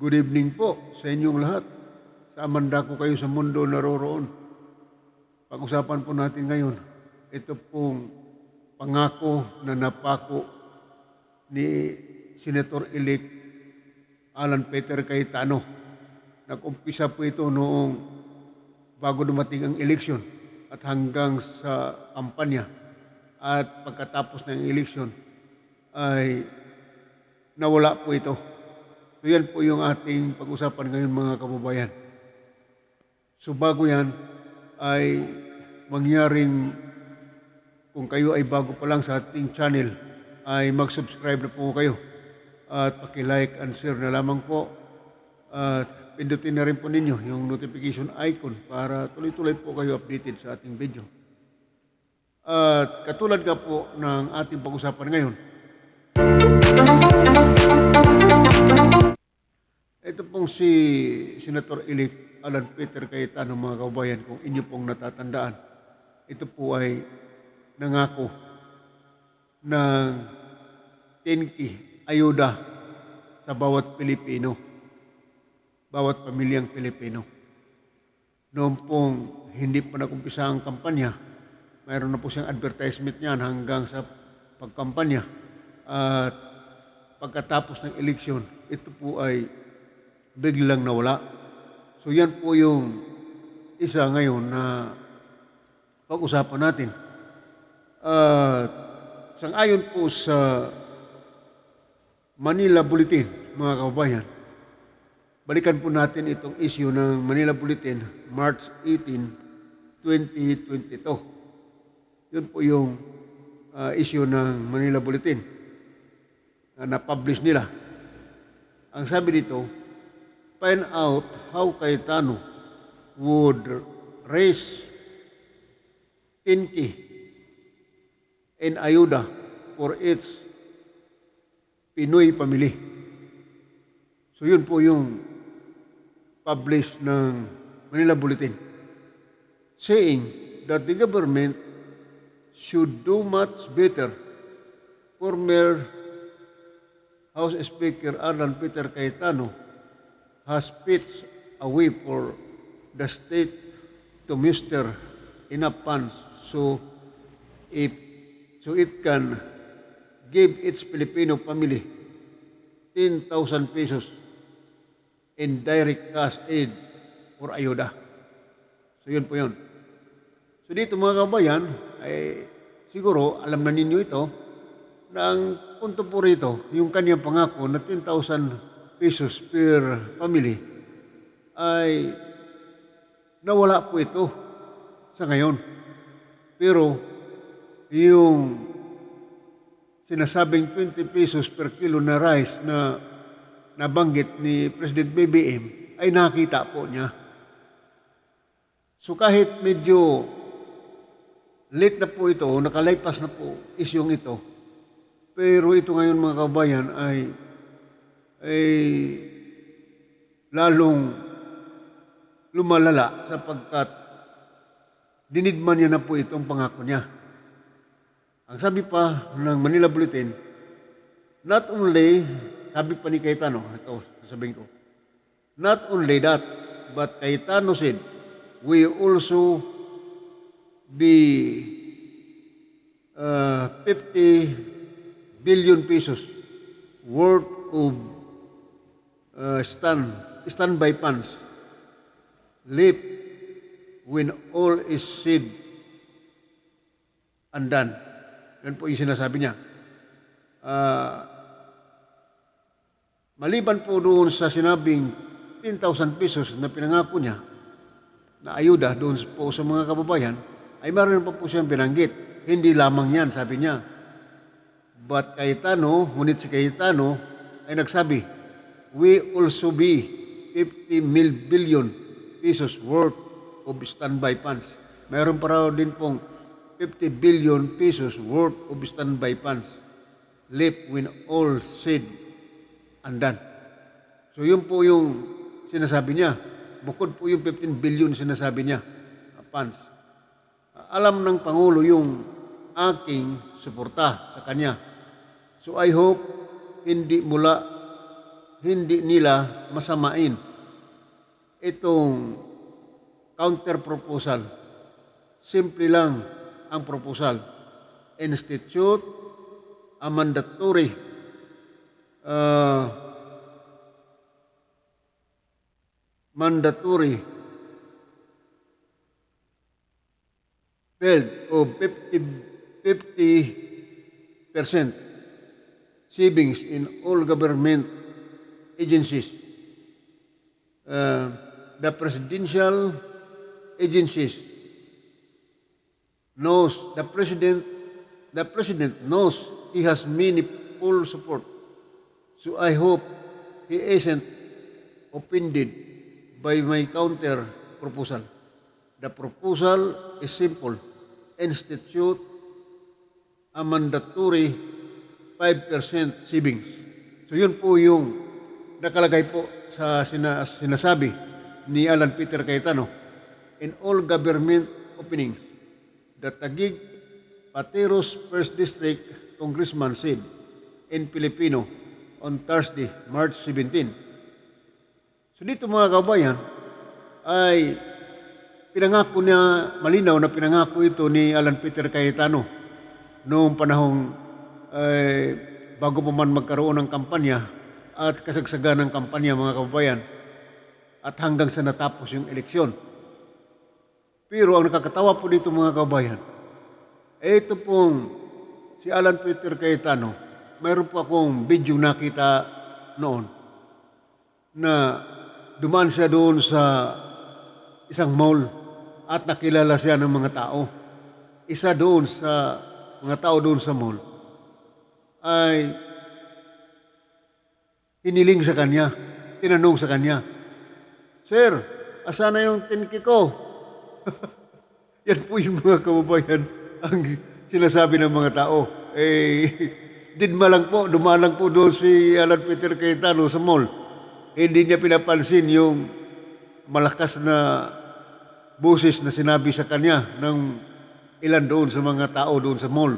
Good evening po sa inyong lahat. Sa amanda ko kayo sa mundo naroroon. Pag-usapan po natin ngayon, ito pong pangako na napako ni Senator-elect Alan Peter Cayetano. Nag-umpisa po ito noong bago dumating ang eleksyon at hanggang sa kampanya. At pagkatapos ng eleksyon ay nawala po ito. So yan po yung ating pag-usapan ngayon mga kababayan. So bago yan ay mangyaring kung kayo ay bago pa lang sa ating channel ay mag-subscribe na po kayo at paki-like and share na lamang po at pindutin na rin po ninyo yung notification icon para tuloy-tuloy po kayo updated sa ating video. At katulad nga po ng ating pag-usapan ngayon, ito pong si Senator-elect Alan Peter Cayetano mga kababayan, kung inyo pong natatandaan, ito po ay nangako ng 10K ayuda sa bawat Pilipino, bawat pamilyang Pilipino. Noong pong hindi pa nakumpisa ang kampanya, mayroon na po siyang advertisement niyan hanggang sa pagkampanya. At pagkatapos ng eleksyon, ito po ay biglang nawala. So yan po yung isa ngayon na pag-usapan natin. Sang-ayon po sa Manila Bulletin, mga kababayan, balikan po natin itong issue ng Manila Bulletin, March 18, 2022. Yun po yung issue ng Manila Bulletin na na-publish nila. Ang sabi dito, find out how Cayetano would raise 10K in ayuda for its Pinoy family. So yun po yung publish ng Manila Bulletin, saying that the government should do much better. Former House Speaker Alan Peter Cayetano has pitched a way for the state to muster enough funds so it can give its Filipino family 10,000 pesos in direct cash aid or ayuda. So yun po yun. So dito mga kabayan, ay siguro alam na ninyo ito, na ang punto po rito, yung kanyang pangako na 10,000 pesos per family, ay nawala po ito sa ngayon. Pero yung sinasabing 20 pesos per kilo na rice na nabanggit ni President BBM ay nakita po niya. So kahit medyo late na po ito, nakalipas na po isyong ito, pero ito ngayon mga kabayan ay lalong lumalala sapagkat dinidman niya na po itong pangako niya. Ang sabi pa ng Manila Bulletin, not only, sabi pa ni Cayetano, ito sasabihin ko, not only that, but Cayetano said, we also be 50 billion pesos worth of standby funds left when all is said and done. Yan po yung sinasabi niya. Maliban po doon sa sinabing 10,000 pesos na pinangako niya na ayuda doon po sa mga kababayan, ay meron pa po siyang binanggit. Hindi lamang yan, sabi niya. But ngunit si Cayetano ay nagsabi, we also be 50 billion pesos worth of standby funds. Meron pa raw din pong 50 billion pesos worth of standby funds left when all said and done. So yun po yung sinasabi niya. Bukod po yung 15 billion sinasabi niya funds. Alam ng Pangulo yung aking suporta sa kanya. So I hope hindi mula hindi nila masamain itong counter proposal. Simple lang ang proposal. Institute a mandatory field of 50% savings in all government agencies. The presidential agencies the president knows he has many full support. So I hope he isn't offended by my counter proposal. The proposal is simple. Institute a mandatory 5% savings. So yun po yung nakalagay po sa sinasabi ni Alan Peter Cayetano in all government openings. The Taguig Pateros 1st District Congressman said in Filipino on Thursday, March 17. So dito mga kabayan ay pinangako niya, malinaw na pinangako ito ni Alan Peter Cayetano noong panahong bago pa man magkaroon ng kampanya at kasagsagan ng kampanya mga kababayan at hanggang sa natapos yung eleksyon. Pero ang nakakatawa po dito mga kababayan, ito pong si Alan Peter Cayetano, mayroon po akong video nakita noon na dumaan siya doon sa isang mall at nakilala siya ng mga tao. Isa doon sa mga tao doon sa mall ay hiniling sa kanya, tinanong sa kanya, "Sir, asa na yung tinki ko?" Yan po yung mga kababayan ang sinasabi ng mga tao. Didma lang po, dumaan lang po doon si Alan Peter Cayetano sa mall. Hindi niya pinapansin yung malakas na boses na sinabi sa kanya ng ilan doon sa mga tao doon sa mall.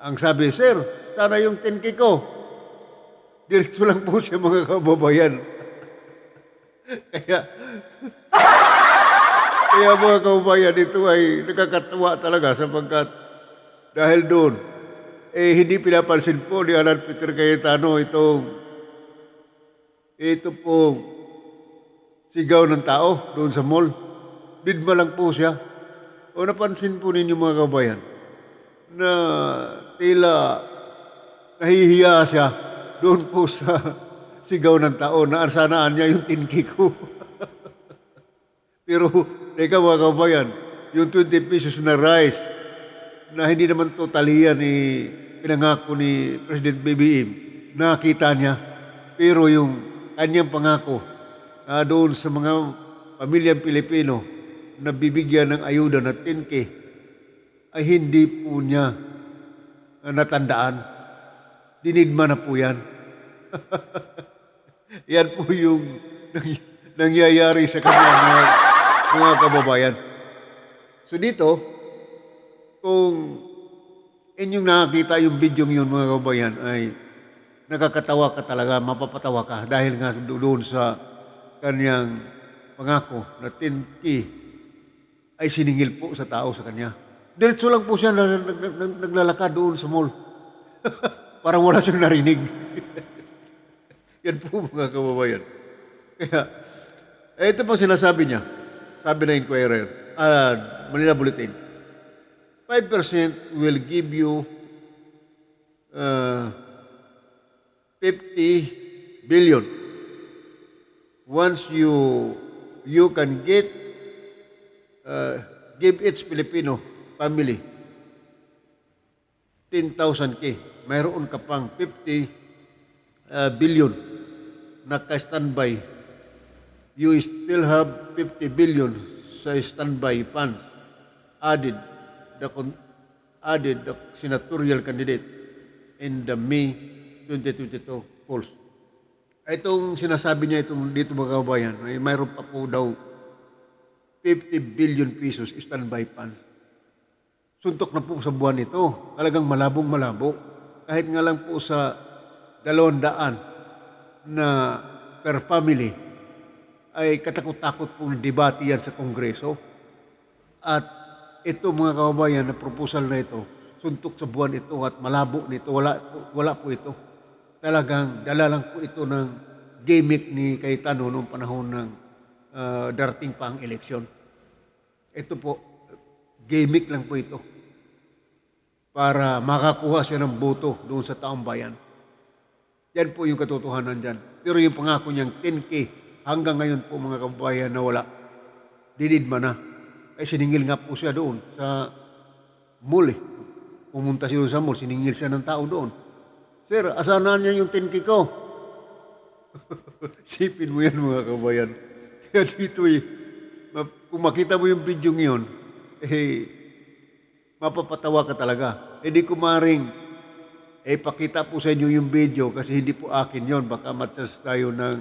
Ang sabi, "Sir, sana yung 10K ko." Diretso lang po siya mga kababayan. Kaya mga kababayan, ito ay nakakatuwa talaga sapagkat dahil doon, hindi pinapansin po ni Alan Peter Cayetano ito pong sigaw ng tao doon sa mall. Didma lang po siya. O napansin po ninyo mga kababayan na tila nahihiya siya doon po sa sigaw ng tao na sanaan niya yung 10K ko. Pero teka mga kababayan, yung 20 pesos na rice na hindi naman totally yan pinangako ni President BBM, nakita niya. Pero yung kanyang pangako doon sa mga pamilyang Pilipino na bibigyan ng ayuda na 10K ay hindi po niya natandaan. Dinidma na po yan. Yan po yung nangyayari sa kanyang mga kababayan. So dito, kung inyong nakakita yung video yun mga kababayan, ay nakakatawa ka talaga, mapapatawa ka dahil nga doon sa kanyang pangako na 10K ay siningil po sa tao sa kanya. Diretso lang po siya naglalakad doon sa mall. Parang wala siyang narinig. Yan po mga kababayan. Kaya, ito pang sinasabi niya. Sabi na Inquirer, Manila Bulletin, 5% will give you 50 billion. Once you can give each Filipino family 10,000K. Mayroon ka pang 50 billion na ka-standby. You still have 50 billion sa standby funds added the senatorial candidate in the May 2022 polls. Itong sinasabi niya dito mga kababayan, ay mayroon pa po daw 50 billion pesos standby funds. Suntok na po sa buwan ito. Talagang malabong-malabo. Kahit nga lang po sa 200 na per family ay katakot-takot pong debate yan sa Kongreso. At ito mga kababayan na proposal na ito, suntok sa buwan ito at malabo nito, wala po ito. Talagang dala lang po ito ng gimmick ni Cayetano noong panahon ng darating pa ang eleksyon. Ito po, gimmick lang po ito para makakuha siya ng boto doon sa taong bayan. Yan po yung katotohanan dyan. Pero yung pangako niyang 10K, hanggang ngayon po mga kababayan na wala. Dinidma na. Ay siningil nga po siya doon sa mall eh. Pumunta siya doon sa mall, siningil siya ng tao doon. Sir, asahan niya yung 10K ko? Sipin mo yan mga kababayan. Kaya dito eh, kung makita mo yung video ngayon, eh, mapapatawa ka talaga. Hindi ko maring pakita po sa inyo yung video kasi hindi po akin yon, baka matas tayo ng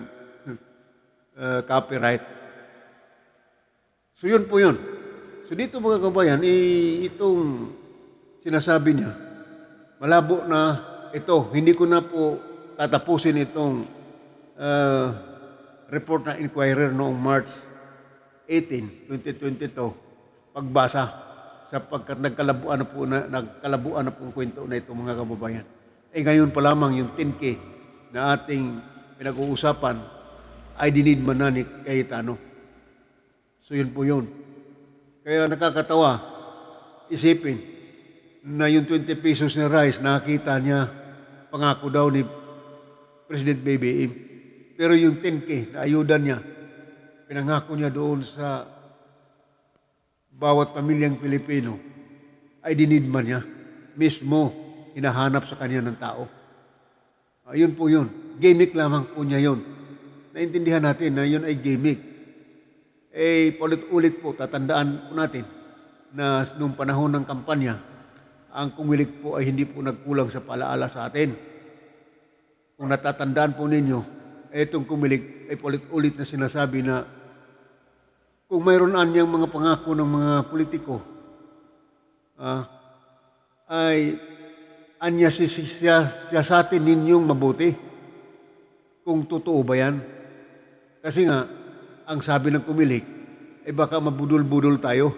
copyright. So yun po yun. So dito mga kabayan, itong sinasabi niya, malabo na ito. Hindi ko na po tatapusin itong report na Inquirer noong March 18, 2022, pagbasa sapagkat nagkalabuan na pong kwento na ito mga kababayan. Ngayon pa lamang yung 10K na ating pinag-uusapan ay dinidman na ni Cayetano. So yun po yun. Kaya nakakatawa, isipin na yung 20 pesos na rice, nakita niya, pangako daw ni President BBM. Pero yung 10K na ayudan niya, pinangako niya doon sa bawat pamilyang Pilipino, ay dinidman niya. Mismo, hinahanap sa kanya ng tao. Ayun po yun. Gimmick lamang po niya yun. Naintindihan natin na yun ay gimmick. Paulit-ulit po, tatandaan po natin na noong panahon ng kampanya, ang kumilig po ay hindi po nagkulang sa paalaala sa atin. Kung natatandaan po ninyo, itong kumilig ay paulit-ulit na sinasabi na kung mayroon anyang mga pangako ng mga politiko, ay anya siyasatin ninyong mabuti kung totoo ba yan. Kasi nga, ang sabi ng kumilig, baka mabudol-budol tayo.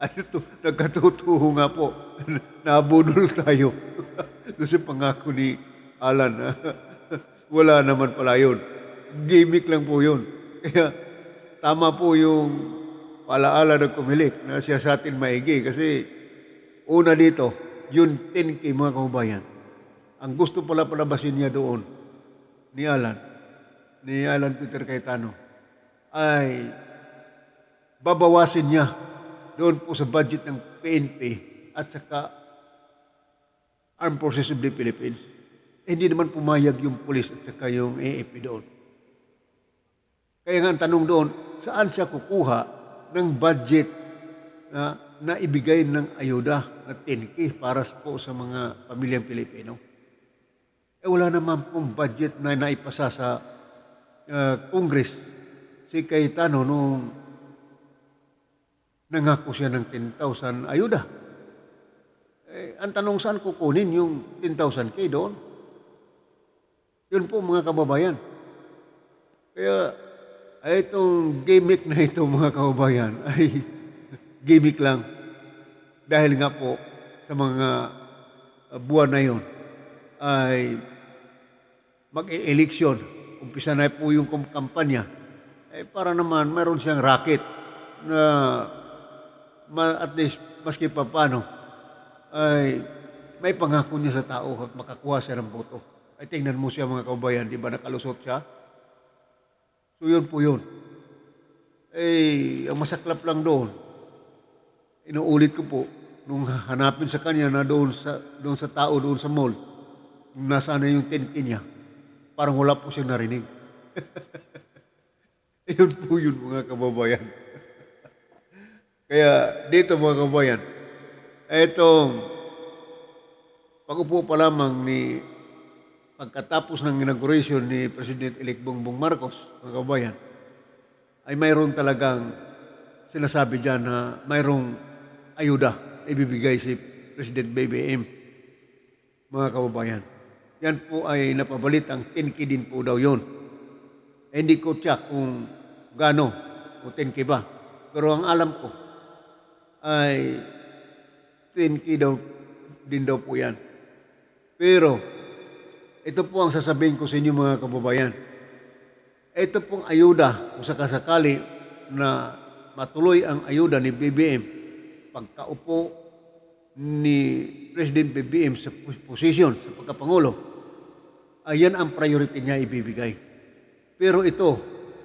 Ay ito, nagkatotoo nga po, nabudol tayo. Doon sa pangako ni Alan, wala naman pala yun. Gimmick lang po yun. Kaya tama po yung paalaala ng kumilig na siyasatin maigi kasi una dito, yung 10K mga kababayan, ang gusto pala palabasin niya doon ni Alan Peter Cayetano, ay babawasin niya doon po sa budget ng PNP at saka Armed Forces of the Philippines. Hindi naman pumayag yung pulis at saka yung AFP doon. Kaya nga ang tanong doon, saan siya kukuha ng budget na ibigay ng ayuda na 10K para po sa mga pamilyang Pilipino? Wala naman pong budget na naipasa sa Congress si Cayetano nung nangako siya ng 10,000 ayuda. Ang tanong, saan kukunin yung 10,000K doon? Yun po mga kababayan. Kaya itong gimmick na ito mga kababayan ay gimmick lang. Dahil nga po sa mga buwan na yun ay mag-e-eleksyon. Umpisa na po yung kampanya. Para naman mayroon siyang racket na at least maski pa paano ay may pangako niya sa tao at makakuha siya ng boto. Ay tingnan mo siya mga kababayan, di ba nakalusot siya? So yun po yun. Ang masaklap lang doon, inuulit ko po, nung hanapin sa kanya na doon sa tao, doon sa mall, nasaan na yung 10K niya, parang wala po siyang narinig. Yun po yun mga kababayan. Kaya dito mga kababayan, itong pag-upo pa lamang pagkatapos ng inauguration ni President-elect Bongbong Marcos, mga kababayan, ay mayroon talagang sinasabi dyan na mayroong ayuda ibibigay si President BBM, mga kababayan. yan po ay napabalitang 10K din po daw yun. Hindi ko tiyak kung gaano o 10K ba. Pero ang alam ko ay 10K daw din daw po yan. Pero ito po ang sasabihin ko sa inyo mga kababayan. Ito pong ayuda kung sakasakali na matuloy ang ayuda ni BBM pagkaupo ni President BBM sa posisyon sa pagkapangulo, ayan ang priority niya ibibigay. Pero ito,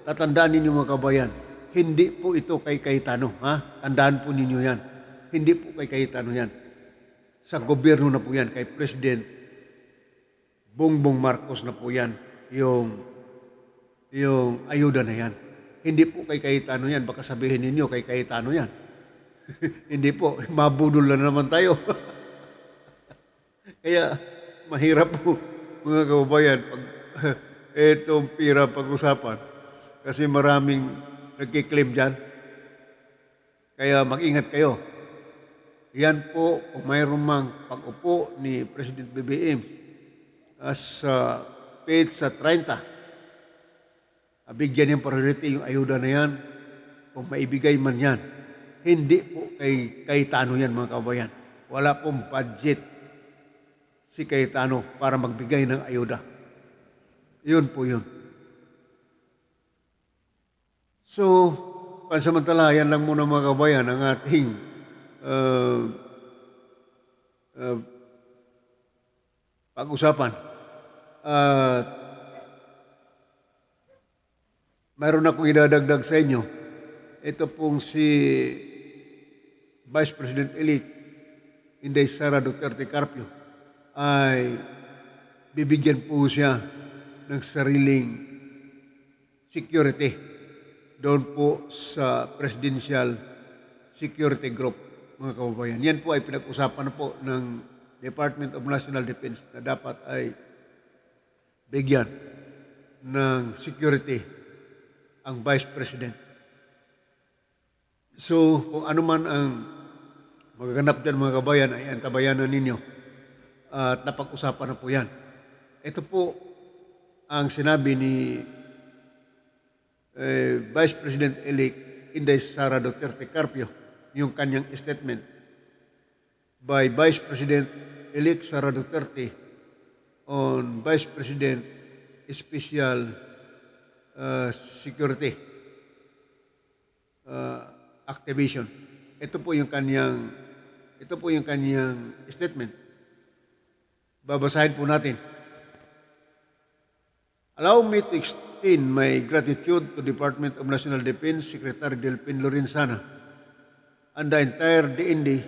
tatandaan ninyo mga kabayan, hindi po ito kay Cayetano. Ha? Tandaan po ninyo yan. Hindi po kay Cayetano yan. Sa gobyerno na po yan, kay President Bongbong Marcos na po yan, yung ayuda na yan. Hindi po kay Cayetano yan. Baka sabihin ninyo kay Cayetano yan. Hindi po. Mabudol na naman tayo. Kaya mahirap po mga kababayan pag itong pira pag-usapan. Kasi maraming nagkiklaim dyan. Kaya mag-ingat kayo. Yan po kung mayroon mang pag-upo ni President BBM as paid sa 30. Bigyan yung priority yung ayuda na yan kung maibigay man yan. Hindi po kay Cayetano yan mga kabayan. Wala pong budget si Cayetano para magbigay ng ayuda. Yun po yun. So, pansamantala, yan lang muna mga kabayan ang ating pag-usapan. Mayroon akong idadagdag sa inyo. Ito pong si Vice President-elect Inday Sara Duterte Carpio ay bibigyan po siya ng sariling security doon po sa Presidential Security Group, mga kababayan. Yan po ay pinag-usapan na po ng Department of National Defense na dapat ay bigyan ng security ang Vice President. So, kung ano man ang magaganap dyan mga kabayan ay antabayanan ninyo at napag-usapan na po yan. Ito po ang sinabi ni Vice President-elect Inday Sara Duterte Carpio, yung kanyang statement by Vice President-elect Sara Duterte on Vice President Special Security Activation. Ito po yung kanyang statement. Babasahin po natin. Allow me to extend my gratitude to Department of National Defense Secretary Delphin Lorenzana and the entire DND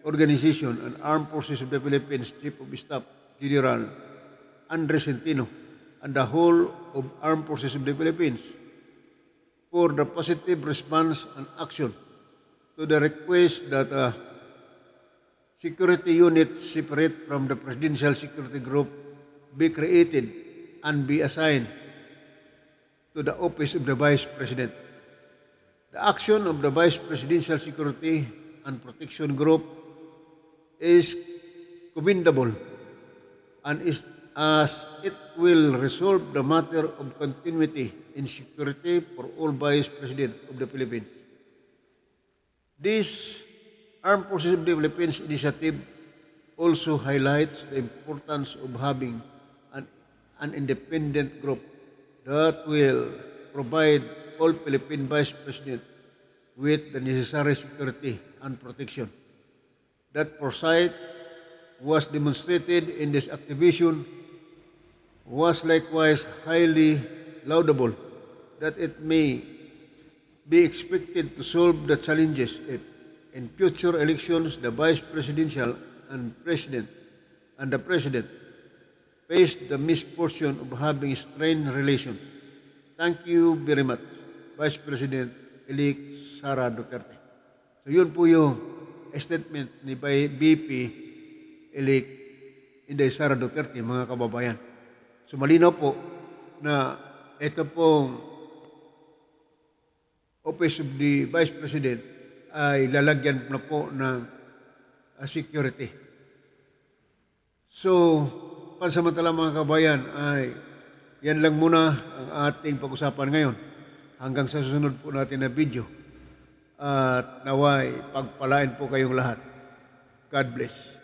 organization and Armed Forces of the Philippines Chief of Staff General Andres Centino and the whole of Armed Forces of the Philippines for the positive response and action to the request that a security unit separate from the Presidential Security Group be created and be assigned to the Office of the Vice President. The action of the Vice Presidential Security and Protection Group is commendable and is as it will resolve the matter of continuity in security for all Vice Presidents of the Philippines. This Armed Forces of the Philippines initiative also highlights the importance of having an independent group that will provide all Philippine Vice President with the necessary security and protection. That foresight was demonstrated in this activation was likewise highly laudable, that it may be expected to solve the challenges if in future elections the Vice Presidential and the President face the misfortune of having strained relations. Thank you very much, Vice President-elect Sara Duterte. So yun po yung statement ni VP-elect Inday Sara Duterte, mga kababayan. So malinaw po na ito pong Office of the Vice President ay lalagyan na po ng security. So, pansamantala mga kabayan ay yan lang muna ang ating pag-usapan ngayon. Hanggang sa susunod po natin na video. At naway, pagpalain po kayong lahat. God bless.